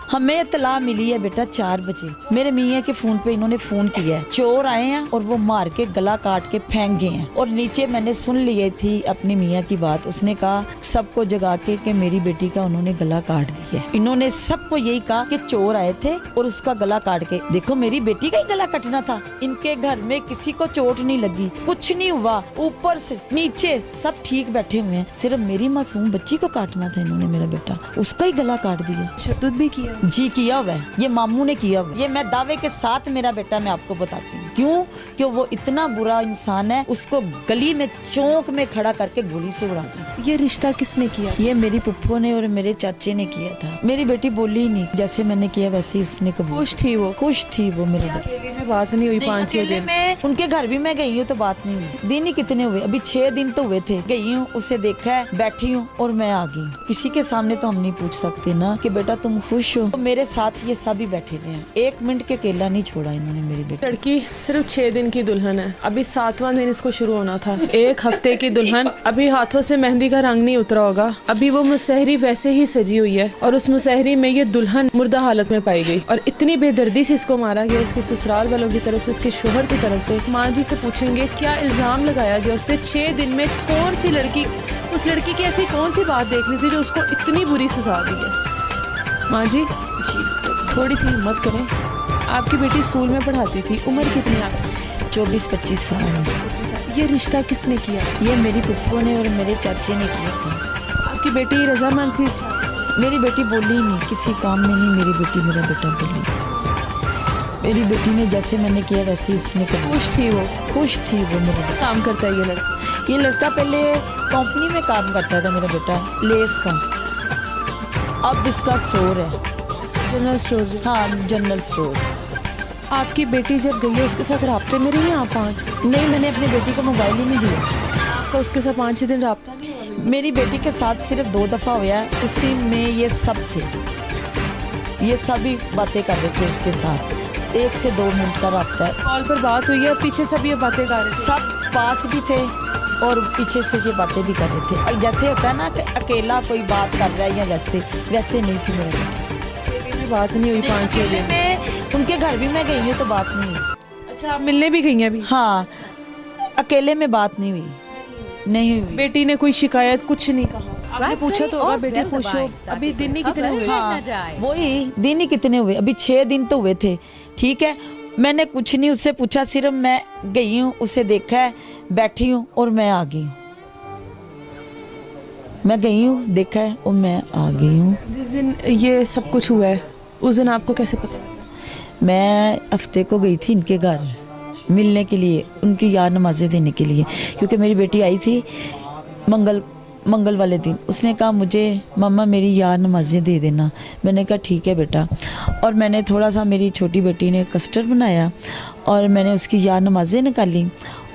हमें इत्तला मिली है बेटा 4 बजे, मेरे मियाँ के फोन पे इन्होंने फोन किया है, चोर आए हैं और वो मार के गला काट के फेंक गए हैं। और नीचे मैंने सुन ली थी अपनी मियाँ की बात, उसने कहा सबको जगा के कि मेरी बेटी का उन्होंने गला काट दिया है। इन्होंने सबको यही कहा कि चोर आए थे और उसका गला काट के, देखो मेरी बेटी का ही गला कटना था। इनके घर में किसी को चोट नहीं लगी, कुछ नहीं हुआ, ऊपर से नीचे सब ठीक बैठे हुए हैं, सिर्फ मेरी मासूम बच्ची को काटना था इन्होंने, मेरा बेटा उसका ही गला काट दिया। तशद्दुद भी किया जी, किया हुआ है, ये मामू ने किया हुआ है। ये मैं दावे के साथ मेरा बेटा मैं आपको बताती हूँ, क्यों कि वो इतना बुरा इंसान है, उसको गली में चौक में खड़ा करके गोली से उड़ा दी। ये रिश्ता किसने किया? ये मेरी पुप्पो ने और मेरे चाचे ने किया था। मेरी बेटी बोली ही नहीं, जैसे मैंने किया वैसे ही उसने कबूल। खुश थी वो? खुश थी वो मेरे घर में बात नहीं हुई 5-6 दिन में, उनके घर भी मैं गई हूँ तो बात नहीं हुई। दिन ही कितने हुए, अभी 6 दिन तो हुए थे। गई हूँ, उसे देखा है, बैठी हूँ और मैं आ गई। किसी के सामने तो हम नहीं पूछ सकते ना कि बेटा तुम खुश हो। तो मेरे साथ ये सभी बैठे रहे हैं, 1 मिनट के अकेला नहीं छोड़ा इन्होंने मेरी बेटी। लड़की सिर्फ 6 दिन की दुल्हन है, अभी 7वां दिन इसको शुरू होना था। 1 हफ्ते की दुल्हन, अभी हाथों से मेहंदी का रंग नहीं उतरा होगा, अभी वो मुसहरी वैसे ही सजी हुई है और उस मुसहरी में ये दुल्हन मुर्दा हालत में पाई गई और इतनी बेदर्दी से इसको मारा गया, इसके ससुराल वालों की तरफ से, इसके शोहर की तरफ से। माँ जी से पूछेंगे क्या इल्जाम लगाया गया उस पर। 6 दिन में कौन सी लड़की, उस लड़की की ऐसी कौन सी बात देखनी थी जो उसको इतनी बुरी सजा दी है? माँ जी थोड़ी सी हिम्मत करें। आपकी बेटी स्कूल में पढ़ाती थी, उम्र कितनी है आपकी? 24-25 साल। ये रिश्ता किसने किया? ये मेरी पुप्पो ने और मेरे चाचे ने किया था। आपकी बेटी रजामंद थी? मेरी बेटी बोली नहीं, किसी काम में नहीं मेरी बेटी, मेरा बेटा बोली। मेरी बेटी ने जैसे मैंने किया वैसे ही उसने किया। खुश थी वो? खुश थी वो। मेरा काम करता है ये लड़का? ये लड़का पहले कंपनी में काम करता था मेरा बेटा, लेस का। अब इसका स्टोर है, जनरल स्टोर। हाँ, जनरल स्टोर। आपकी बेटी जब गई है उसके साथ राब्ते में रही आप 5? नहीं, मैंने अपनी बेटी को मोबाइल ही नहीं दिया। आपका उसके साथ 5 दिन राब्ता नहीं हुआ? मेरी बेटी के साथ सिर्फ 2 दफ़ा हुआ, उसी में ये सब थे, ये सभी बातें कर रहे थे उसके साथ। 1 से 2 मिनट का राब्ता है। कॉल पर बात हुई है, पीछे सब ये बातें कर रहे थे? सब पास भी थे और पीछे से ये बातें भी कर रहे थे। जैसे होता है ना कि अकेला कोई बात कर रहा है या वैसे नहीं थी मेरे बेटी। बात नहीं हुई 5-6 दिन में। उनके घर भी मैं गई हूँ तो बात नहीं हुई। अच्छा, आप मिलने भी गई हैं अभी? हाँ, अकेले में बात नहीं हुई, नहीं हुई। बेटी ने कोई शिकायत कुछ नहीं कहा? आपने पूछा तो होगा बेटी खुश हो? अभी दिन ही कितने हुए? हाँ, वही दिन ही कितने हुए, अभी 6 दिन तो हुए थे। ठीक है, मैंने कुछ नहीं उससे पूछा, सिर्फ मैं गई हूँ, उसे देखा है, बैठी हूँ और मैं आ गई हूँ। मैं गई हूँ, देखा है और मैं आ गई हूँ। जिस दिन ये सब कुछ हुआ है उस दिन आपको कैसे पता? मैं हफ्ते को गई थी इनके घर मिलने के लिए, उनकी याद नमाज़ें देने के लिए, क्योंकि मेरी बेटी आई थी मंगल वाले दिन। उसने कहा मुझे मम्मा मेरी याद नमाज़ें दे देना। मैंने कहा ठीक है बेटा। और मैंने थोड़ा सा, मेरी छोटी बेटी ने कस्टर्ड बनाया और मैंने उसकी याद नमाज़ें निकाली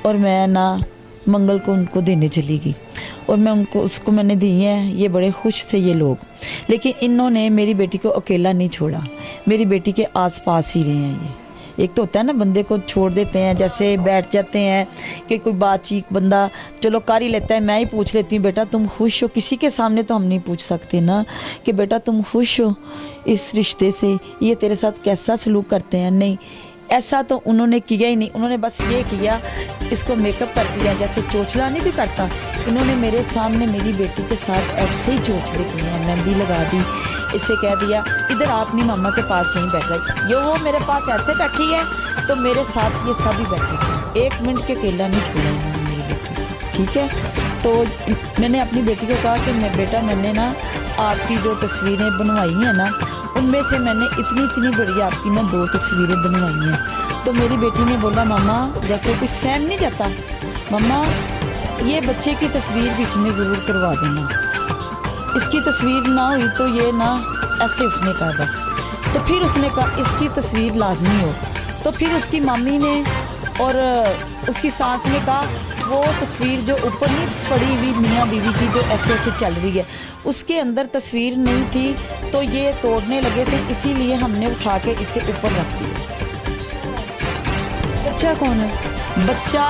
और मैं ना मंगल को उनको देने चली गई और मैं उसको मैंने दी हैं। ये बड़े खुश थे ये लोग, लेकिन इन्होंने मेरी बेटी को अकेला नहीं छोड़ा, मेरी बेटी के आसपास ही रहे हैं। ये एक तो होता है ना, बंदे को छोड़ देते हैं, जैसे बैठ जाते हैं कि कोई बातचीत बंदा चलो कर ही लेता है। मैं ही पूछ लेती हूँ बेटा तुम खुश हो? किसी के सामने तो हम नहीं पूछ सकते ना कि बेटा तुम खुश हो इस रिश्ते से, ये तेरे साथ कैसा सलूक करते हैं। नहीं, ऐसा तो उन्होंने किया ही नहीं। उन्होंने बस ये किया, इसको मेकअप कर दिया, जैसे चोचला नहीं भी करता, इन्होंने मेरे सामने मेरी बेटी के साथ ऐसे ही चोचले किए हैं, मेहंदी लगा दी, इसे कह दिया इधर आप अपनी मम्मा के पास यहीं बैठ गई। ये वो मेरे पास ऐसे बैठी है तो मेरे साथ ये सभी बैठे थे। 1 मिनट के अकेला नहीं छोड़ा इन्होंने मेरी बेटी। ठीक है, तो मैंने अपनी बेटी को कहा कि बेटा मैंने ना आपकी जो तस्वीरें बनवाई हैं ना, उनमें से मैंने इतनी बड़ी आपकी ना 2 तस्वीरें बनवाई हैं। तो मेरी बेटी ने बोला मम्मा जैसे कुछ सहम नहीं जाता, मम्मा ये बच्चे की तस्वीर बीच में ज़रूर करवा देना, इसकी तस्वीर ना हुई तो ये ना, ऐसे उसने कहा बस। तो फिर उसने कहा इसकी तस्वीर लाजमी हो। तो फिर उसकी मम्मी ने और उसकी सास ने कहा वो तस्वीर जो ऊपर नहीं पड़ी हुई मियाँ बीवी की जो ऐसे ऐसे चल रही है, उसके अंदर तस्वीर नहीं थी, तो ये तोड़ने लगे थे, इसीलिए हमने उठा के इसे ऊपर रख दिया। बच्चा कौन है? बच्चा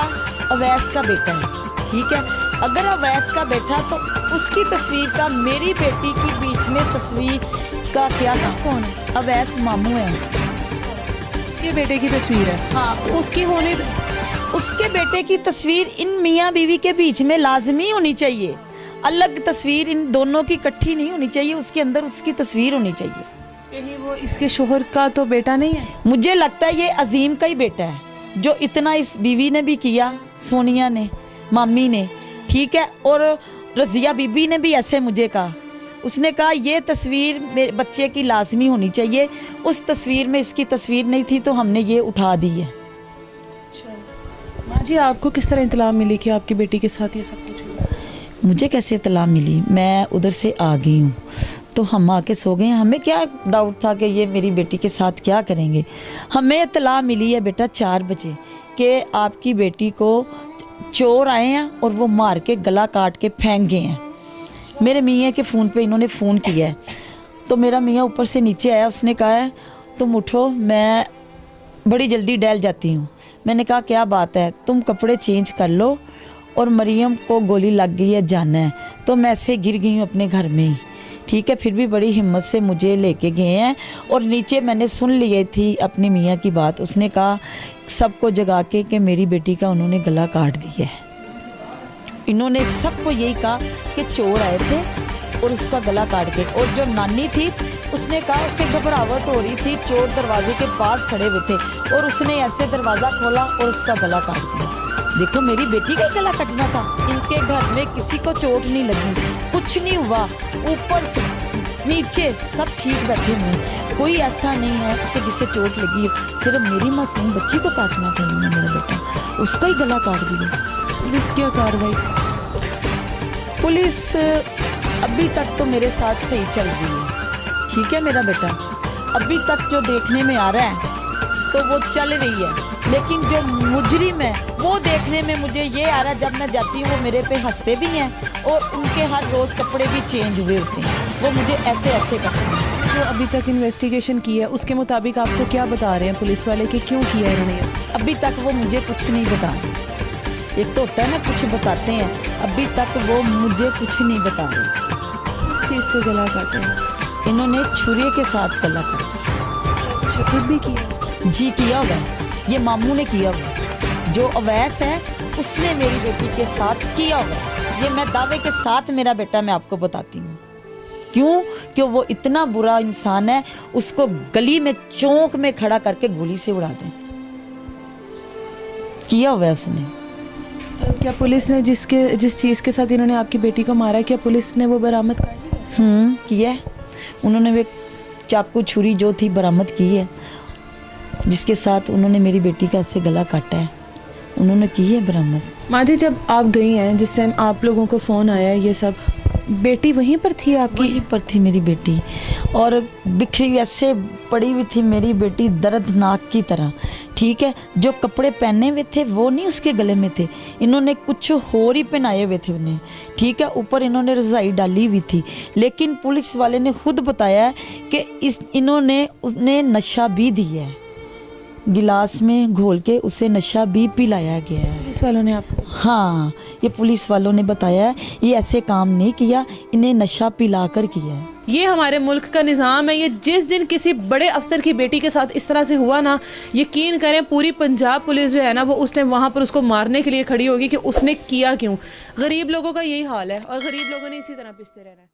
अवैस का बेटा है, ठीक है। अगर अवैस का बेटा तो उसकी तस्वीर का मेरी बेटी की बीच में तस्वीर का क्या काम? कौन है? अवैस मामू है उसका। उसके बेटे की तस्वीर है। हाँ, उसकी होने उसके बेटे की तस्वीर इन मियाँ बीवी के बीच में लाजमी होनी चाहिए। अलग तस्वीर इन दोनों की इकट्ठी नहीं होनी चाहिए, उसके अंदर उसकी तस्वीर होनी चाहिए। कहीं वो इसके शोहर का तो बेटा नहीं है? मुझे लगता है ये अजीम का ही बेटा है, जो इतना इस बीवी ने भी किया, सोनिया ने, मामी ने, ठीक है। और रज़िया बीबी ने भी ऐसे मुझे कहा, उसने कहा ये तस्वीर मेरे बच्चे की लाजमी होनी चाहिए। उस तस्वीर में इसकी तस्वीर नहीं थी तो हमने ये उठा दी है। माँ जी, आपको किस तरह इत्तला मिली कि आपकी बेटी के साथ ये सब कुछ हुआ? मुझे कैसे इत्तला मिली? मैं उधर से आ गई हूँ तो हम आके सो गए। हमें क्या डाउट था कि ये मेरी बेटी के साथ क्या करेंगे। हमें इत्तला मिली है बेटा 4 बजे कि आपकी बेटी को चोर आए हैं और वो मार के गला काट के फेंक गए हैं। मेरे मियाँ के फ़ोन पे इन्होंने फ़ोन किया है तो मेरा मियाँ ऊपर से नीचे आया, उसने कहा है तुम उठो, मैं बड़ी जल्दी डैल जाती हूँ। मैंने कहा क्या बात है? तुम कपड़े चेंज कर लो और मरियम को गोली लग गई है, जाना है। तो मैं ऐसे गिर गई हूँ अपने घर में ही, ठीक है। फिर भी बड़ी हिम्मत से मुझे लेके गए हैं और नीचे मैंने सुन ली थी अपनी मियाँ की बात। उसने कहा सबको जगा के कि मेरी बेटी का उन्होंने गला काट दिया है। इन्होंने सबको यही कहा कि चोर आए थे और उसका गला काट के। और जो नानी थी उसने कहा उसे घबराहट हो रही थी, चोर दरवाजे के पास खड़े हुए थे और उसने ऐसे दरवाज़ा खोला और उसका गला काट दिया। देखो मेरी बेटी का ही गला कटना था। इनके घर में किसी को चोट नहीं लगी, कुछ नहीं हुआ, ऊपर से नीचे सब ठीक बैठे हुए, कोई ऐसा नहीं है कि जिसे चोट लगी हो। सिर्फ मेरी मासूम बच्ची को काटना था इन्होंने, मेरा बेटा, उसका ही गला काट दिया। पुलिस क्या कार्रवाई? पुलिस अभी तक तो मेरे साथ सही चल रही है, ठीक है। मेरा बेटा अभी तक जो देखने में आ रहा है तो वो चल रही है, लेकिन जो मुजरिम है वो देखने में मुझे ये आ रहा है, जब मैं जाती हूँ वो मेरे पे हंसते भी हैं और उनके हर रोज़ कपड़े भी चेंज हुए होते हैं, वो मुझे ऐसे ऐसे करते हैं। जो अभी तक इन्वेस्टिगेशन की है उसके मुताबिक आपको क्या बता रहे हैं पुलिस वाले कि क्यों किया है इन्होंने? अभी तक वो मुझे कुछ नहीं बता रहे। एक तो होता है ना कुछ बताते हैं, अभी तक वो मुझे कुछ नहीं बता रहे। किस चीज़ से गला काटा है? इन्होंने छुरी के साथ गला काटा। शहीद भी किया? जी किया होगा, ये मामू ने किया होगा। जो अवैस है उसने मेरी बेटी के साथ किया होगा, ये मैं दावे के साथ मेरा बेटा मैं आपको बताती हूँ। क्यों? क्यों वो इतना बुरा इंसान है, उसको गली में चौक में खड़ा करके गोली से उड़ा दें, किया हुआ है उसने। क्या पुलिस ने जिस चीज़ के साथ इन्होंने आपकी बेटी को मारा, क्या पुलिस ने वो बरामद कर लिया? किया है उन्होंने। वे चाकू छुरी जो थी बरामद की है, जिसके साथ उन्होंने मेरी बेटी का ऐसे गला काटा है, उन्होंने की है बरामद। माँ जी, जब आप गई हैं, जिस टाइम आप लोगों को फ़ोन आया ये सब, बेटी वहीं पर थी आपकी? वहीं पर थी मेरी बेटी, और बिखरी ऐसे पड़ी हुई थी मेरी बेटी दर्दनाक की तरह, ठीक है। जो कपड़े पहने हुए थे वो नहीं उसके गले में थे, इन्होंने कुछ और ही पहनाए हुए थे उन्हें, ठीक है। ऊपर इन्होंने रज़ाई डाली हुई थी, लेकिन पुलिस वाले ने खुद बताया कि इन्होंने उसने नशा भी दिया है, गिलास में घोल के उसे नशा भी पिलाया गया है। पुलिस वालों ने आपको? हाँ, ये पुलिस वालों ने बताया है, ये ऐसे काम नहीं किया, इन्हें नशा पिलाकर किया है। ये हमारे मुल्क का निज़ाम है। ये जिस दिन किसी बड़े अफसर की बेटी के साथ इस तरह से हुआ ना, यकीन करें पूरी पंजाब पुलिस जो है ना वो उस टाइम वहाँ पर उसको मारने के लिए खड़ी होगी कि उसने किया क्यों। गरीब लोगों का यही हाल है और गरीब लोगों ने इसी तरह पिसते रहना है।